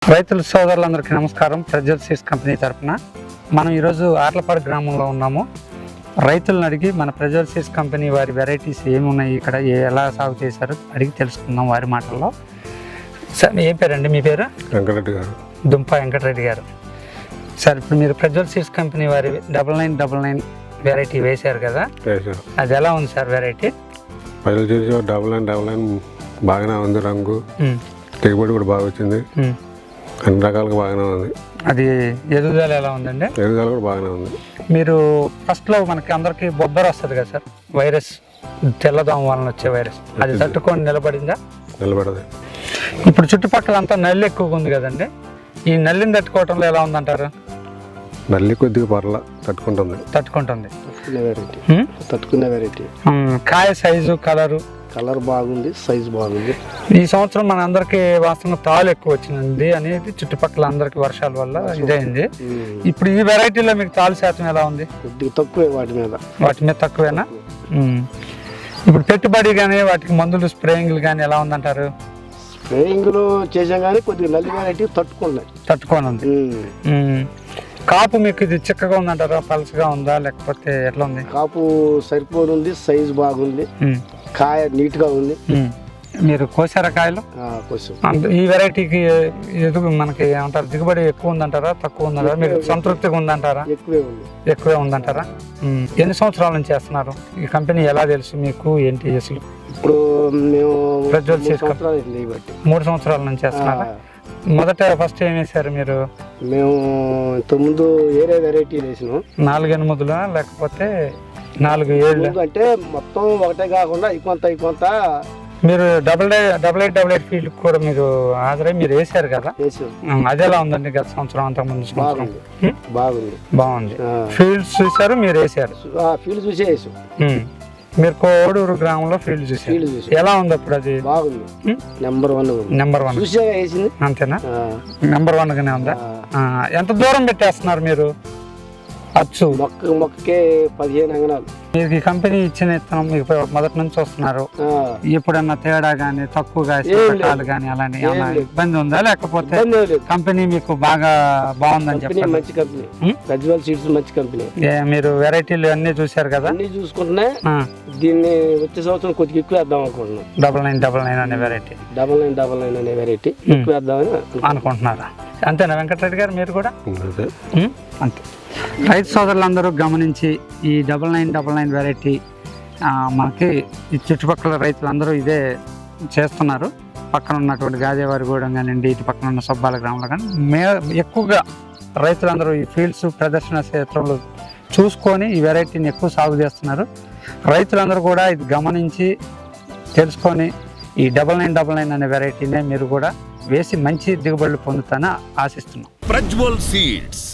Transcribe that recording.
రైతుల సోదరులందరికీ నమస్కారం. ప్రజ్వల్ సీడ్స్ కంపెనీ తరఫున మనం ఈరోజు ఆర్లపాడు గ్రామంలో ఉన్నాము. రైతులను అడిగి మన ప్రజ్వల్ సీడ్స్ కంపెనీ వారి వెరైటీస్ ఏమున్నాయి, ఇక్కడ ఎలా సాగు చేశారు అడిగి తెలుసుకుందాం వారి మాటల్లో. సార్ ఏం పేరండి మీ పేరు? వెంకటరెడ్డి గారు. దుంప వెంకటరెడ్డి గారు. సార్ ఇప్పుడు మీరు ప్రజ్వల్ సీడ్స్ కంపెనీ వారి 9999 వెరైటీ వేశారు కదా, అది ఎలా ఉంది సార్ వెరైటీ? పైలు చూసి 9999 బాగానే ఉంది. రంగు దిగుబడి కూడా బాగా వచ్చింది, అన్ని రకాలుగా బాగానే ఉంది. అది ఎదుగుదల ఎలా ఉందండి? ఎదుగుదల కూడా బాగానే ఉంది. మీరు ఫస్ట్లో మనకి అందరికి బొబ్బర వస్తుంది కదా సార్, వైరస్, తెల్లదోమ వలన వచ్చే వైరస్, అది తట్టుకొని నిలబడిందా? నిలబడదు. ఇప్పుడు చుట్టుపక్కల అంతా నల్లి ఎక్కువగా ఉంది కదండి, ఈ నల్లిని తట్టుకోవటంలో ఎలా ఉందంటారు? నల్లి కొద్దిగా పర్ల తట్టుకుంటుంది. తట్టుకునే వెరైటీ. కాయ సైజు, కలర్ బాగుంది, సైజు బాగుంది. ఈ సంవత్సరం మన అందరికి వాస్తవంగా తాలు ఎక్కువ వచ్చింది అనేది చుట్టుపక్కల అందరికి వర్షాల వల్ల ఇదైంది. ఇప్పుడు ఈ వెరైటీలో మీకు తాలు శాతం ఎలా ఉంది? కొద్దిగా తక్కువే వాటి మీద తక్కువేనా? ఇప్పుడు పెట్టుబడి కానీ వాటికి మందులు స్ప్రేయింగ్లు కానీ ఎలా ఉందంటారు? స్ప్రేయింగ్లు చేసాం కానీ కొద్దిగా నల్లి వెరైటీ తట్టుకోనుంది. కాపు మీకు ఇది చిక్కగా ఉందంటారా, పలసగా ఉందా, లేకపోతే ఎట్లా ఉంది? కాపు సరిపోయి ఉంది, సైజు బాగుంది, కాయ నీట్ గా ఉంది. మీరు కోసారా కాయలు? ఈ వెరైటీకి మనకి ఏమంటారు, దిగుబడి ఎక్కువ ఉందంటారా, తక్కువ ఉందంటారా, మీకు సంతృప్తిగా ఉందంటారా? ఎక్కువే ఉందంటారా? ఎన్ని సంవత్సరాల నుంచి చేస్తున్నారు ఈ కంపెనీ? ఎలా తెలుసు మీకు, ఏంటి అసలు? ఇప్పుడు మేము ప్రజ్వల్ సీడ్స్ 3 సంవత్సరాల నుంచి చేస్తున్నారా? మొదట ఫస్ట్ ఏం వేసారు మీరు? మేము ఇంతకుముందు వేరే వెరైటీ వేసినాం. 4-8 లేకపోతే 4-7 అంటే మొత్తం ఒకటే కాకుండా కొంత మీరు 8888 ఫీల్డ్ కూడా మీరు హాజరై మీరు వేసారు కదా, అది ఎలా ఉందండి గత సంవత్సరం, అంతకుముందు సంవత్సరం? బాగుంది. ఫీల్డ్స్ చూసారు, మీరు వేసారు? ఫీల్డ్ చూసే వేసాం. మీరు కోడూరు గ్రామంలో ఫీల్డ్ చూసారు, ఎలా ఉంది అప్పుడు? అది బాగుంది, నెంబర్ 1 అంతేనా? నెంబర్ 1 గానే ఉందా? ఎంత దూరం పెట్టేస్తున్నారు మీరు? అచ్చు మొక్కకే 15 అంగనాలు. మీకు ఈ కంపెనీ ఇచ్చిన విత్తనం మీకు మొదటి నుంచి వస్తున్నారు, ఎప్పుడన్నా తేడా గానీ, తక్కువగా రకాలు కానీ అలానే ఇబ్బంది ఉందా, లేకపోతే కంపెనీ మీకు బాగా బాగుందని చెప్పారు? మంచి కంపెనీ, ప్రజ్వల్ సీడ్స్ మంచి కంపెనీ. మీరు వెరైటీలు అన్ని చూసారు కదా? అన్ని చూసుకుంటున్నా. దీన్ని వచ్చే సంవత్సరం కొద్దిగా ఎక్కువ వేద్దాం అనుకుంటున్నాం. 9999 అనే వెరైటీ, 9999 అనే వెరైటీ ఎక్కువ వేద్దామని అనుకుంటున్నారా? అంతేనా వెంకటరెడ్డి గారు? మీరు కూడా అంతే. రైతు సోదరులందరూ గమనించి ఈ 9999 వెరైటీ మనకి ఈ చుట్టుపక్కల రైతులందరూ ఇదే చేస్తున్నారు. పక్కన ఉన్నటువంటి గాదేవారిగూడెం కానివ్వండి, ఇటు పక్కన ఉన్న సబ్బాల గ్రామంలో కానీ ఎక్కువగా రైతులందరూ ఈ ఫీల్డ్స్, ప్రదర్శన క్షేత్రంలో చూసుకొని ఈ వెరైటీని ఎక్కువ సాగు చేస్తున్నారు. రైతులందరూ కూడా ఇది గమనించి తెలుసుకొని ఈ 9999 అనే వెరైటీనే మీరు కూడా వేసి మంచి దిగుబడులు పొందుతానని ఆశిస్తున్నాం. ప్రజ్వల్ సీడ్స్.